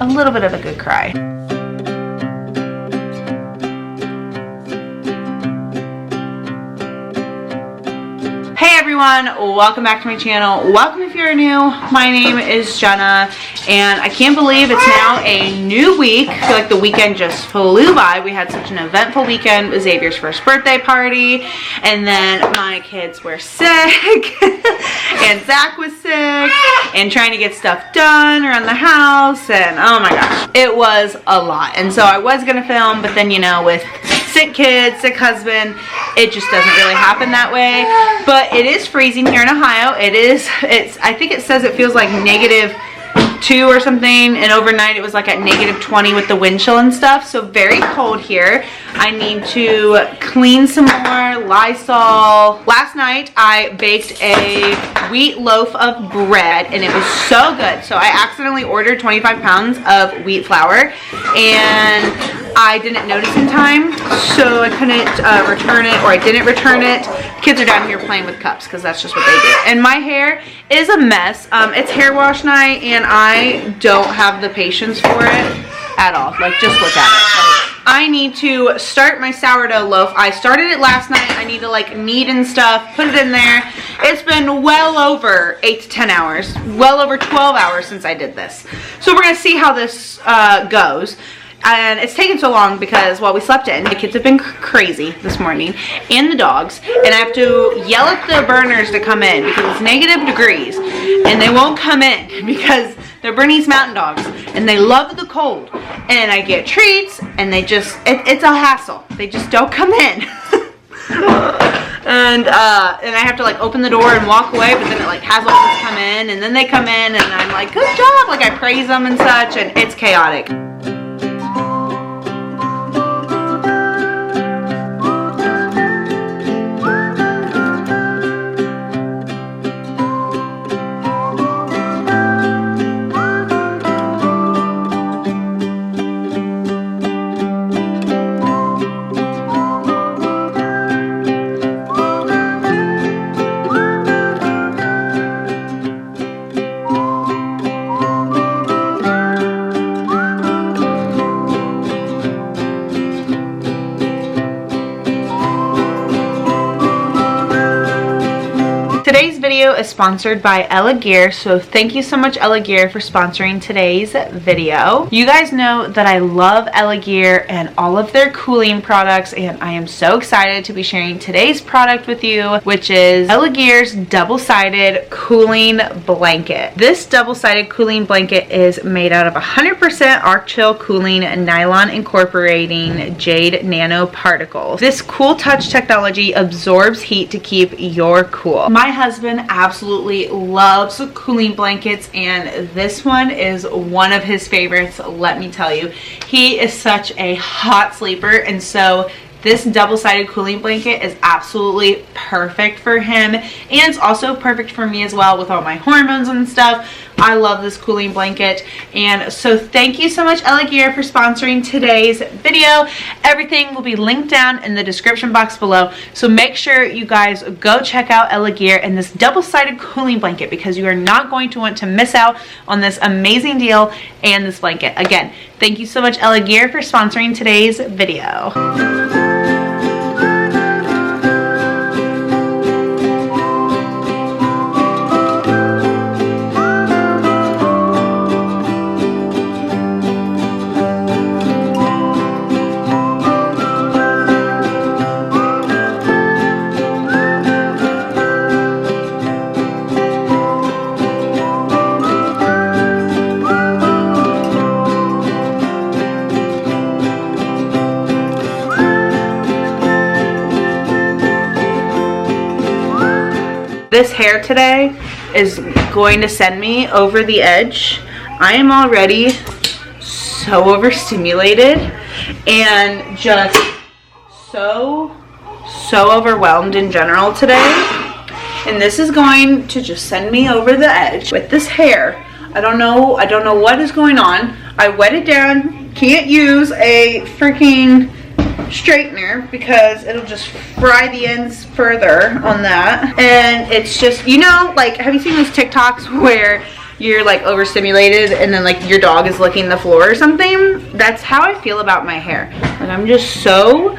a little bit of a good cry. Hey everyone, welcome back to my channel. Welcome if you're new. My name is Jenna and I can't believe it's now a new week. I feel like the weekend just flew by. We had such an eventful weekend with Zavier's first birthday party, and then my kids were sick and Zach was sick and trying to get stuff done around the house, and oh my gosh, it was a lot. And so I was gonna film, but then, you know, with sick kids, sick husband, it just doesn't really happen that way. But it is freezing here in Ohio. I think it says it feels like -2 or something, and overnight it was like at -20 with the wind chill and stuff, so very cold here. I need to clean some more Lysol. Last night I baked a wheat loaf of bread and it was so good. So I accidentally ordered 25 pounds of wheat flour and I didn't notice in time, so I couldn't return it, or I didn't return it. Kids are down here playing with cups because that's just what they do. And my hair is a mess. It's hair wash night and I don't have the patience for it at all. Like, just look at it. I need to start my sourdough loaf. I started it last night. I need to like knead and stuff, put it in there. It's been well over 8 to 10 hours, well over 12 hours since I did this. So we're gonna see how this goes. And it's taken so long because, well, we slept in. The kids have been crazy this morning, and the dogs, and I have to yell at the burners to come in because it's -degrees and they won't come in because they're Bernese Mountain Dogs and they love the cold, and I get treats and they just, it's a hassle. They just don't come in. And I have to like open the door and walk away, but then it like has all this come in, and then they come in and I'm like, good job, like I praise them and such, and it's chaotic. Today's video is sponsored by Elegear, so thank you so much, Elegear, for sponsoring today's video. You guys know that I love Elegear and all of their cooling products, and I am so excited to be sharing today's product with you, which is Elegear's double-sided cooling blanket. This double-sided cooling blanket is made out of 100% arc chill cooling nylon incorporating jade nanoparticles. This cool touch technology absorbs heat to keep your cool. My husband absolutely loves cooling blankets, and this one is one of his favorites, let me tell you. He is such a hot sleeper, and so this double-sided cooling blanket is absolutely perfect for him, and it's also perfect for me as well with all my hormones and stuff. I love this cooling blanket, and so thank you so much, Elegear, for sponsoring today's video. Everything will be linked down in the description box below, so make sure you guys go check out Elegear and this double-sided cooling blanket, because you are not going to want to miss out on this amazing deal and this blanket. Again, thank you so much, Elegear, for sponsoring today's video. This hair today is going to send me over the edge. I am already so overstimulated and just so overwhelmed in general today. And this is going to just send me over the edge with this hair. I don't know what is going on. I wet it down. Can't use a freaking straightener because it'll just fry the ends further on that. And it's just, you know, like, have you seen those TikToks where you're like overstimulated and then like your dog is licking the floor or something. That's how I feel about my hair. Like I'm just so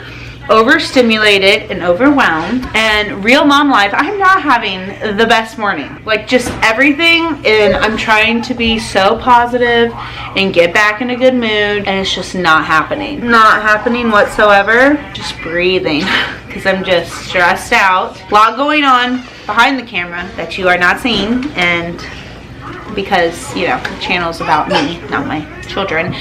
overstimulated and overwhelmed. And real mom life, I'm not having the best morning. Like just everything, and I'm trying to be so positive and get back in a good mood, and it's just not happening. Not happening whatsoever. Just breathing because I'm just stressed out. A lot going on behind the camera that you are not seeing, and because, you know, the channel's about me, not my children.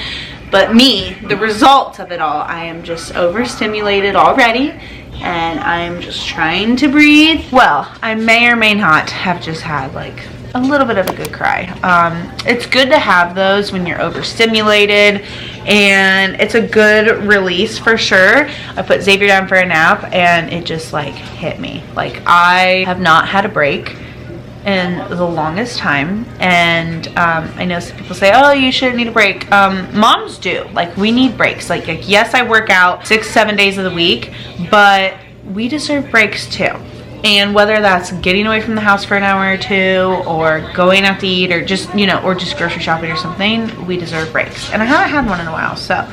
But me, the result of it all, I am just overstimulated already, and I'm just trying to breathe. Well, I may or may not have just had like a little bit of a good cry. It's good to have those when you're overstimulated, and it's a good release for sure. I put Zavier down for a nap, and it just like hit me. Like I have not had a break in the longest time, and I know some people say, oh, you shouldn't need a break. Moms do. Like we need breaks. Like yes, I work out 6-7 days of the week, but we deserve breaks too. And whether that's getting away from the house for an hour or two, or going out to eat, or just, you know, or just grocery shopping or something, we deserve breaks. And I haven't had one in a while, so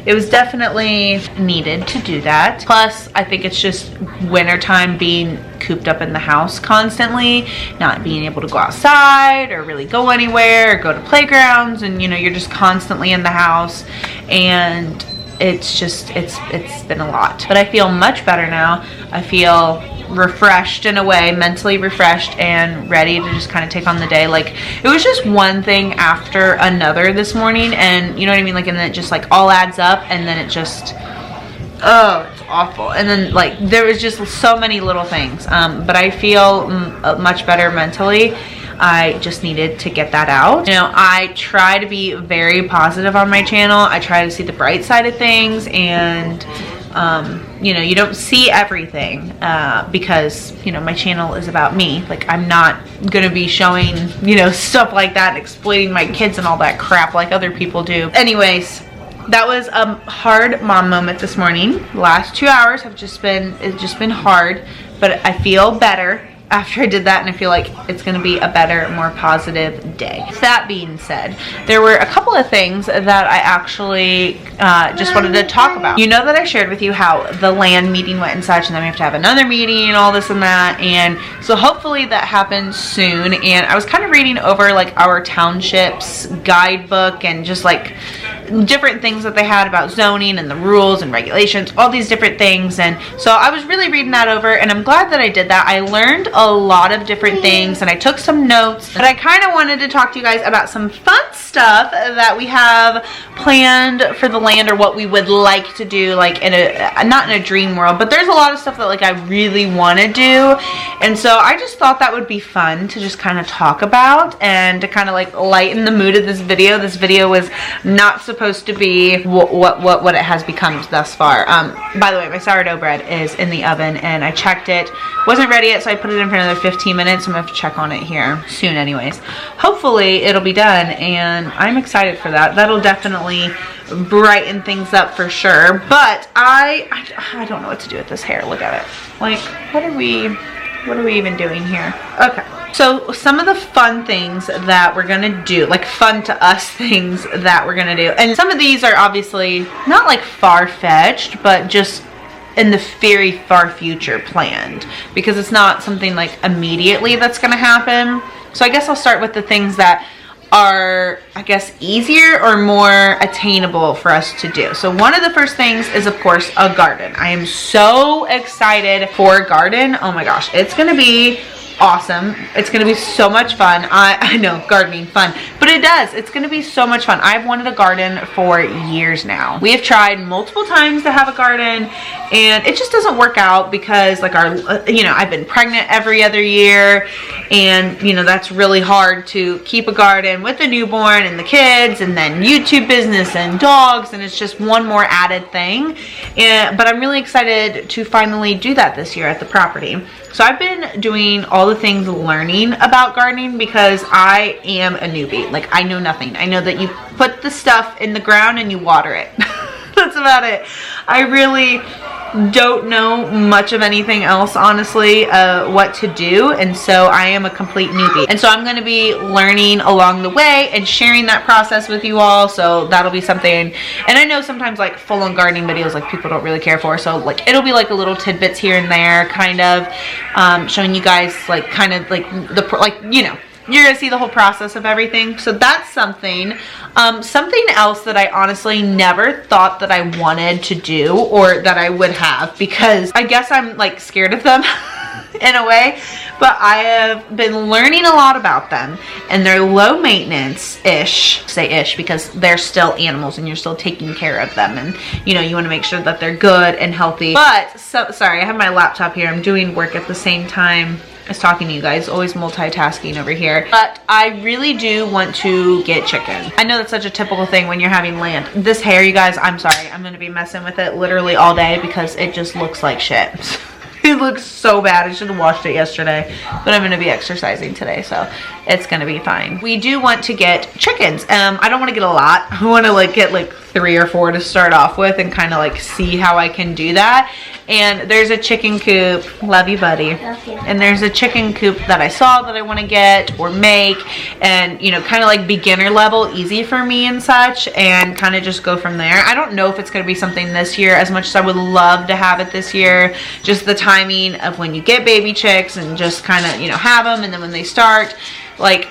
it was definitely needed to do that. Plus, I think it's just wintertime, being cooped up in the house constantly, not being able to go outside or really go anywhere or go to playgrounds, and you know, you're just constantly in the house, and it's just, it's been a lot. But I feel much better now. I feel refreshed in a way, mentally refreshed and ready to just kind of take on the day. Like it was just one thing after another this morning, and you know what I mean, like, and then it just like all adds up, and then it just, oh, it's awful. And then like there was just so many little things, but I feel much better mentally. I just needed to get that out. You know, I try to be very positive on my channel. I try to see the bright side of things, and you know, you don't see everything because, you know, my channel is about me. Like I'm not gonna be showing, you know, stuff like that and exploiting my kids and all that crap like other people do. Anyways, that was a hard mom moment this morning. The last 2 hours have just been, it's just been hard, but I feel better after I did that, and I feel like it's gonna be a better, more positive day. That being said, there were a couple of things that I actually just wanted to talk about. You know that I shared with you how the land meeting went and such, and then we have to have another meeting and all this and that, and so hopefully that happens soon. And I was kind of reading over like our township's guidebook and just like different things that they had about zoning and the rules and regulations, all these different things. And so I was really reading that over, and I'm glad that I did that. I learned a lot of different things, and I took some notes, but I kind of wanted to talk to you guys about some fun stuff that we have planned for the land, or what we would like to do, like in a, not in a dream world, but there's a lot of stuff that like I really want to do. And so I just thought that would be fun to just kind of talk about, and to kind of like lighten the mood of this video. This video was not supposed to be what it has become thus far. By the way, my sourdough bread is in the oven, and I checked it, wasn't ready yet, so I put it in for another 15 minutes. I'm gonna have to check on it here soon anyways. Hopefully it'll be done, and I'm excited for that. That'll definitely brighten things up for sure. But I don't know what to do with this hair. Look at it. Like, what are we even doing here? Okay. So some of the fun things that we're gonna do, like fun to us things that we're gonna do, and some of these are obviously not like far-fetched, but just in the very far future planned, because it's not something like immediately that's gonna happen. So I guess I'll start with the things that are, I guess, easier or more attainable for us to do. So one of the first things is, of course, a garden. I am so excited for a garden. Oh my gosh, it's gonna be awesome. It's gonna be so much fun. I know, gardening fun, but it's gonna be so much fun. I've wanted a garden for years now. We have tried multiple times to have a garden, and it just doesn't work out because like our, you know, I've been pregnant every other year, and you know, that's really hard to keep a garden with the newborn and the kids, and then YouTube business and dogs, and it's just one more added thing. But I'm really excited to finally do that this year at the property. So I've been doing all the things learning about gardening, because I am a newbie. Like, I know nothing. I know that you put the stuff in the ground and you water it. That's about it. I really don't know much of anything else, honestly, what to do, and so I am a complete newbie. And so I'm going to be learning along the way and sharing that process with you all, so that'll be something. And I know sometimes like full-on gardening videos like people don't really care for, so like it'll be like a little tidbits here and there, kind of showing you guys like kind of like you know, you're gonna see the whole process of everything. So that's something. Something else that I honestly never thought that I wanted to do or that I would have, because I guess I'm like scared of them in a way, but I have been learning a lot about them, and they're low maintenance-ish. Say ish because they're still animals and you're still taking care of them, and you know, you want to make sure that they're good and healthy. But sorry, I have my laptop here. I'm doing work at the same time as talking to you guys, always multitasking over here. But I really do want to get chicken. I know that's such a typical thing when you're having land. This hair, you guys, I'm sorry, I'm gonna be messing with it literally all day because it just looks like shit. It looks so bad. I should have washed it yesterday, but I'm gonna be exercising today, so it's gonna be fine. We do want to get chickens. I don't want to get a lot. I want to like get like 3 or 4 to start off with and kind of like see how I can do that. And there's a chicken coop, love you buddy, and there's a chicken coop that I saw that I want to get or make, and you know, kind of like beginner level, easy for me and such, and kind of just go from there. I don't know if it's going to be something this year, as much as I would love to have it this year. Just the timing of when you get baby chicks and just kind of, you know, have them, and then when they start, like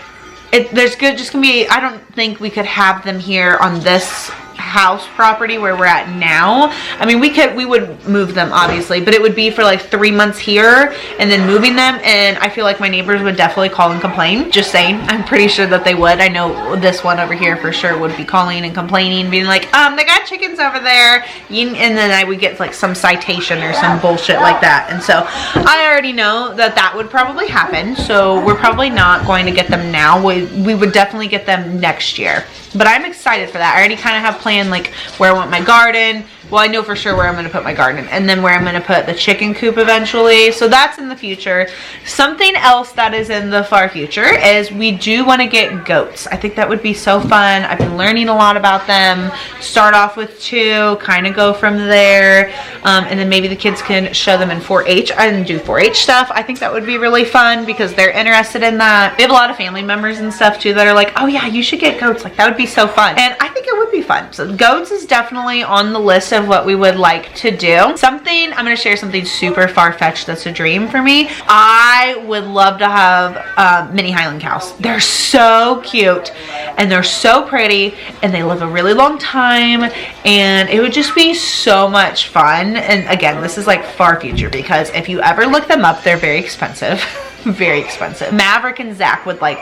there's just gonna be, I don't think we could have them here on this house property where we're at now. I mean, we would move them obviously, but it would be for like 3 months here and then moving them, and I feel like my neighbors would definitely call and complain. Just saying, I'm pretty sure that they would. I know this one over here for sure would be calling and complaining, being like, they got chickens over there, and then I would get like some citation or some bullshit like that. And so I already know that that would probably happen, so we're probably not going to get them now. We would definitely get them next year, but I'm excited for that. I already kind of have planned like where I want my garden. Well, I know for sure where I'm going to put my garden, and then where I'm going to put the chicken coop eventually. So that's in the future. Something else that is in the far future is we do want to get goats. I think that would be so fun. I've been learning a lot about them. Start off with 2, kind of go from there, and then maybe the kids can show them in 4-H and do 4-H stuff. I think that would be really fun because they're interested in that. We have a lot of family members and stuff too that are like, oh yeah, you should get goats. Like that would be so fun, and I think it would be fun. So goats is definitely on the list of what we would like to do. Something, I'm going to share something super far-fetched that's a dream for me. I would love to have mini Highland cows. They're so cute and they're so pretty and they live a really long time, and it would just be so much fun. And again, this is like far future because if you ever look them up, they're very expensive. Very expensive. Maverick and Zach would like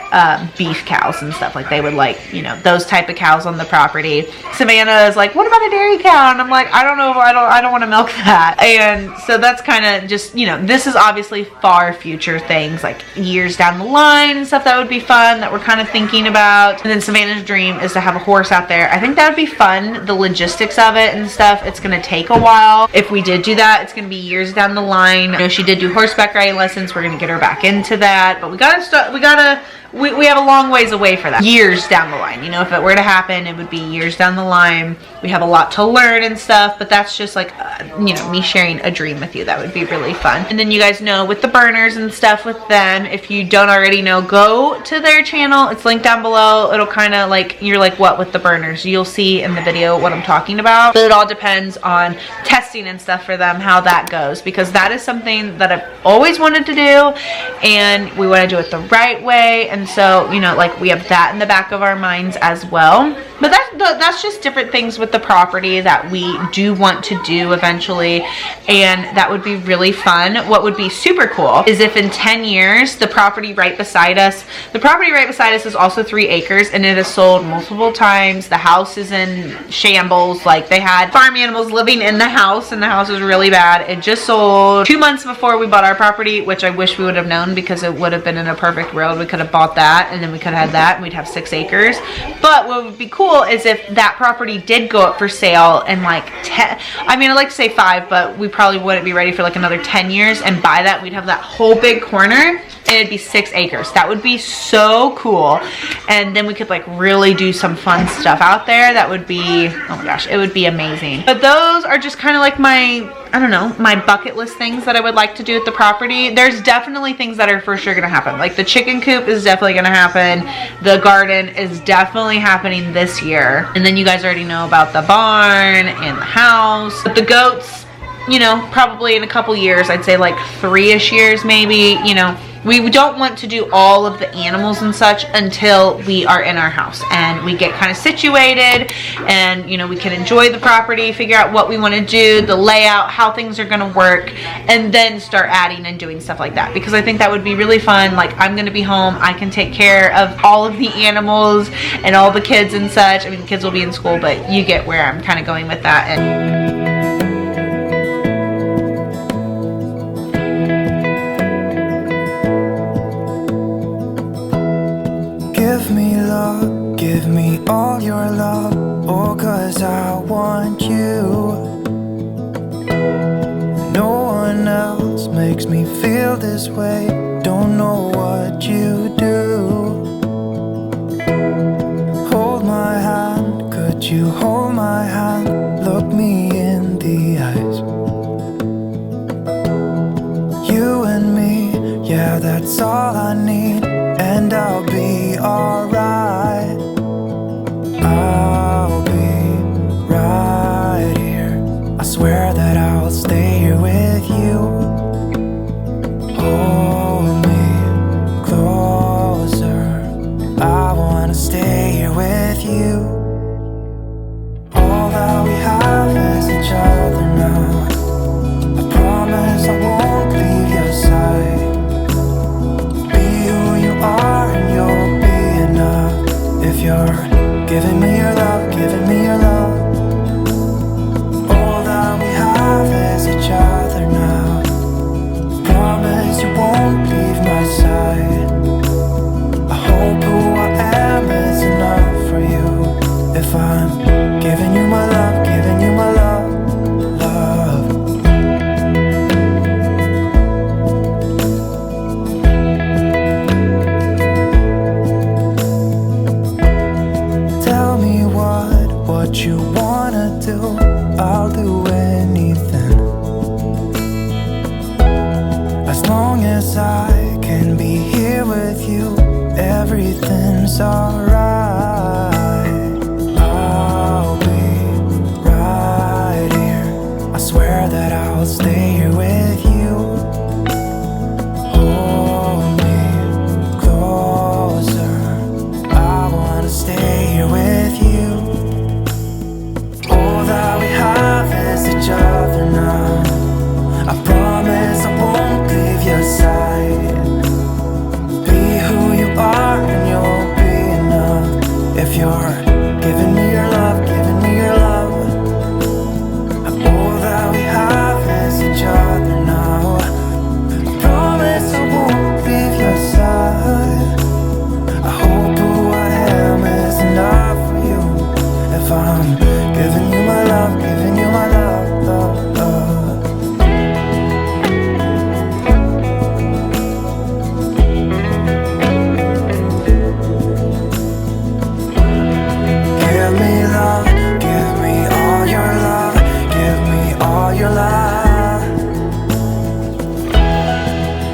beef cows and stuff. Like they would like, you know, those type of cows on the property. Savannah is like, what about a dairy cow? And I'm like, I don't know, I don't want to milk that. And so that's kind of just, you know, this is obviously far future things, like years down the line and stuff that would be fun that we're kind of thinking about. And then Savannah's dream is to have a horse out there. I think that would be fun. The logistics of it and stuff, it's going to take a while. If we did do that, it's going to be years down the line. You know, she did do horseback riding lessons. We're going to get her back into that, but we have a long ways away for that. Years down the line, you know, if it were to happen, it would be years down the line. We have a lot to learn and stuff, but that's just like, you know, me sharing a dream with you. That would be really fun. And then you guys know with the burners and stuff with them, if you don't already know, go to their channel. It's linked down below. It'll kind of like, you're like, what with the burners? You'll see in the video what I'm talking about, but it all depends on testing and stuff for them, how that goes, because that is something that I've always wanted to do, and we want to do it the right way. And so, you know, like we have that in the back of our minds as well. But that's just different things with the property that we do want to do eventually, and that would be really fun. What would be super cool is if in 10 years, the property right beside us is also 3 acres, and it has sold multiple times. The house is in shambles. Like they had farm animals living in the house, and the house was really bad. It just sold 2 months before we bought our property, which I wish we would have known, because it would have been in a perfect world. We could have bought that, and then we could have had that, and we'd have 6 acres. But what would be cool is if that property did go up for sale in like 10, I mean, I like to say 5, but we probably wouldn't be ready for like another 10 years, and by that we'd have that whole big corner and it'd be 6 acres. That would be so cool. And then we could like really do some fun stuff out there. That would be, oh my gosh, it would be amazing. But those are just kind of like my, I don't know, my bucket list things that I would like to do at the property. There's definitely things that are for sure gonna happen. Like the chicken coop is definitely gonna happen. The garden is definitely happening this year. And then you guys already know about the barn and the house. But the goats, you know, probably in a couple years, I'd say like 3-ish years maybe, you know. We don't want to do all of the animals and such until we are in our house and we get kind of situated and, you know, we can enjoy the property, figure out what we want to do, the layout, how things are going to work, and then start adding and doing stuff like that, because I think that would be really fun. Like, I'm going to be home, I can take care of all of the animals and all the kids and such. I mean, the kids will be in school, but you get where I'm kind of going with that. And give me love, give me all your love, oh, 'cause I want you. No one else makes me feel this way, don't know what you do. Hold my hand, could you hold my hand, look me in the eyes. You and me, yeah, that's all I need, and I'll be alright. I'll be right here, I swear that I'll stay here with you. Hold me closer, I wanna stay here with you. All that we have is each other now. I promise I won't leave your side. And you'll be enough if you're giving me your love, giving me your love. All that we have is each other now. Promise you won't leave my side. I hope who I am is enough for you. If I'm giving you my love, giving you my love, love. What you wanna do, I'll do anything, as long as I can be here with you, everything's alright. I'll be right here, I swear that I'll stay here with you. Hold me closer, I wanna stay here with you. That we have is each other now. I promise I won't leave your side. Be who you are and you'll be enough if you're giving me your love, giving me your love. All that we have is each other now. I promise I won't leave your side. I hope who I am is enough for you. If I'm giving you my love, giving you my love, love, love. Give me love, give me all your love, give me all your love.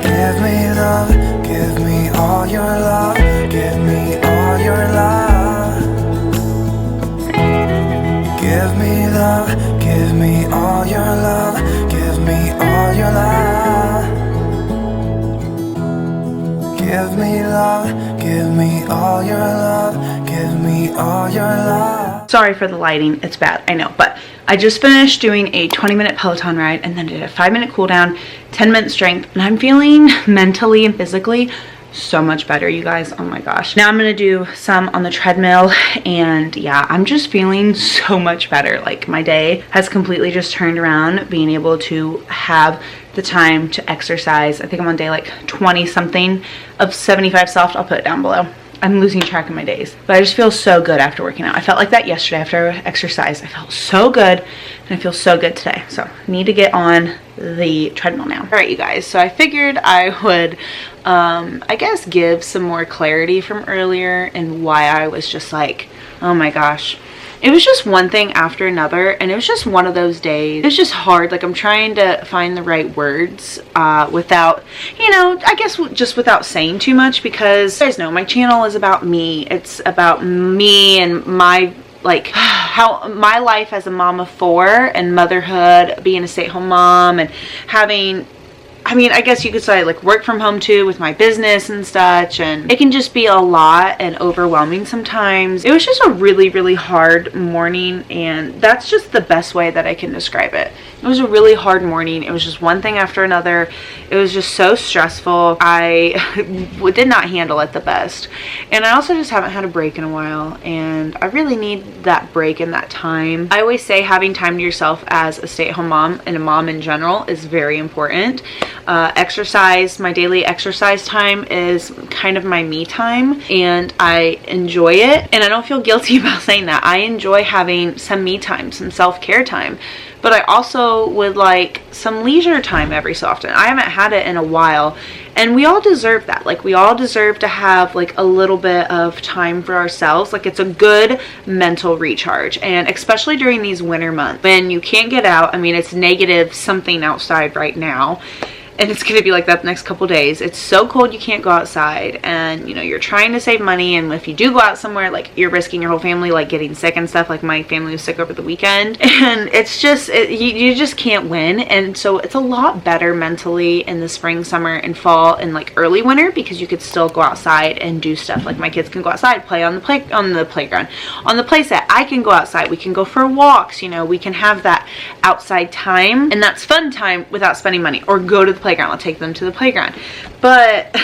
Give me love, give me all your love, give me all your love. Give me love, give me all your love, give me all your love. Give me love, give me all your love, give me all your love. Sorry for the lighting, it's bad, I know, but I just finished doing a 20-minute Peloton ride and then did a 5-minute cool down, 10-minute strength, and I'm feeling mentally and physically so much better, you guys. Oh my gosh. Now I'm gonna do some on the treadmill, and yeah, I'm just feeling so much better. Like, my day has completely just turned around, being able to have the time to exercise. I think I'm on day like 20 something of 75 soft. I'll put it down below. I'm losing track of my days. But I just feel so good after working out. I felt like that yesterday after exercise. I felt so good, and I feel so good today. So I need to get on the treadmill now. All right, you guys. So I figured I would, I guess, give some more clarity from earlier and why I was just like, oh my gosh. It was just one thing after another, and it was just one of those days. It was just hard. Like, I'm trying to find the right words without, you know, I guess just without saying too much, because you guys know my channel is about me. It's about me and my, like, how my life as a mom of 4 and motherhood, being a stay-at-home mom, and having, I mean, I guess you could say, like, work from home too with my business and such, and it can just be a lot and overwhelming sometimes. It was just a really, really hard morning, and that's just the best way that I can describe it. It was a really hard morning. It was just one thing after another. It was just so stressful. I did not handle it the best, and I also just haven't had a break in a while, and I really need that break and that time. I always say having time to yourself as a stay-at-home mom and a mom in general is very important. Exercise, my daily exercise time is kind of my me time, and I enjoy it, and I don't feel guilty about saying that. I enjoy having some me time, some self-care time, but I also would like some leisure time every so often. I haven't had it in a while, and we all deserve that. Like, we all deserve to have like a little bit of time for ourselves. Like, it's a good mental recharge, and especially during these winter months when you can't get out. I mean, it's negative something outside right now, and it's going to be like that the next couple days. It's so cold you can't go outside, and you know, you're trying to save money, and if you do go out somewhere, like, you're risking your whole family like getting sick and stuff. Like, my family was sick over the weekend, and it's just you just can't win. And so it's a lot better mentally in the spring, summer, and fall, and like early winter, because you could still go outside and do stuff. Like, my kids can go outside, play on the playground, on the play set. I can go outside, we can go for walks, you know, we can have that outside time, and that's fun time without spending money, or go to the playground. I'll take them to the playground. But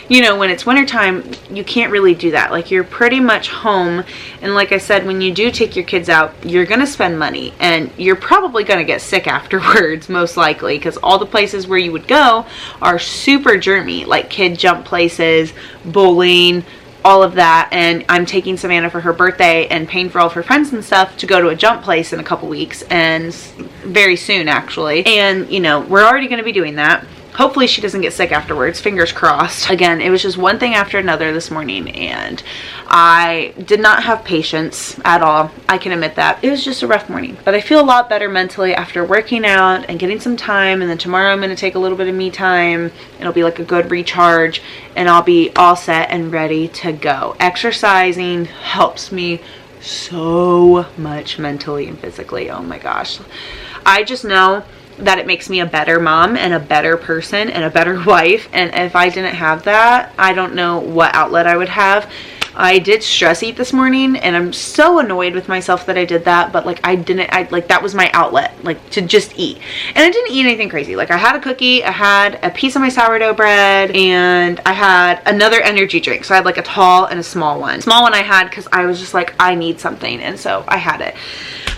you know, when it's wintertime, you can't really do that. Like, you're pretty much home, and like I said, when you do take your kids out, you're gonna spend money, and you're probably gonna get sick afterwards, most likely, because all the places where you would go are super germy, like kid jump places, bowling, all of that. And I'm taking Savannah for her birthday and paying for all of her friends and stuff to go to a jump place in a couple weeks, and very soon actually. And you know, we're already going to be doing that. Hopefully she doesn't get sick afterwards, fingers crossed. Again, it was just one thing after another this morning, and I did not have patience at all. I can admit that. It was just a rough morning, but I feel a lot better mentally after working out and getting some time. And then tomorrow I'm going to take a little bit of me time. It'll be like a good recharge, and I'll be all set and ready to go. Exercising helps me so much mentally and physically. Oh my gosh. I just know that it makes me a better mom and a better person and a better wife. And if I didn't have that, I don't know what outlet I would have. I did stress eat this morning, and I'm so annoyed with myself that I did that, but like, that was my outlet, like, to just eat. And I didn't eat anything crazy. Like, I had a cookie, I had a piece of my sourdough bread, and I had another energy drink. So I had like a tall and a small one. Small one I had because I was just like, I need something, and so I had it.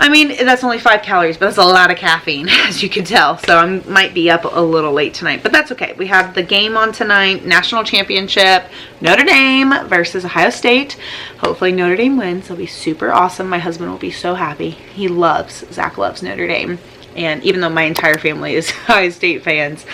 I mean, that's only 5 calories, but that's a lot of caffeine, as you can tell. So I might be up a little late tonight, but that's okay. We have the game on tonight, national championship, Notre Dame versus Ohio State. Hopefully Notre Dame wins. It'll be super awesome. My husband will be so happy. Zach loves Notre Dame. And even though my entire family is Ohio State fans,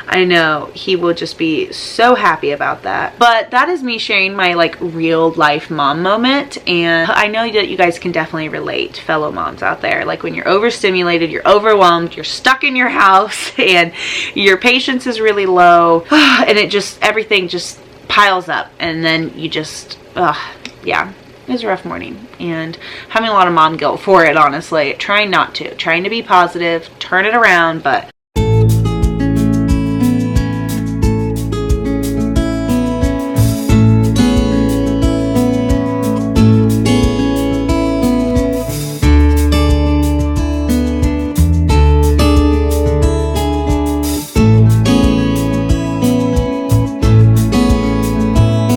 I know he will just be so happy about that. But that is me sharing my like real life mom moment. And I know that you guys can definitely relate, fellow moms out there. Like, when you're overstimulated, you're overwhelmed, you're stuck in your house, and your patience is really low, and everything just piles up, and then you just, yeah. It was a rough morning, and having a lot of mom guilt for it, honestly. Trying to be positive, turn it around, but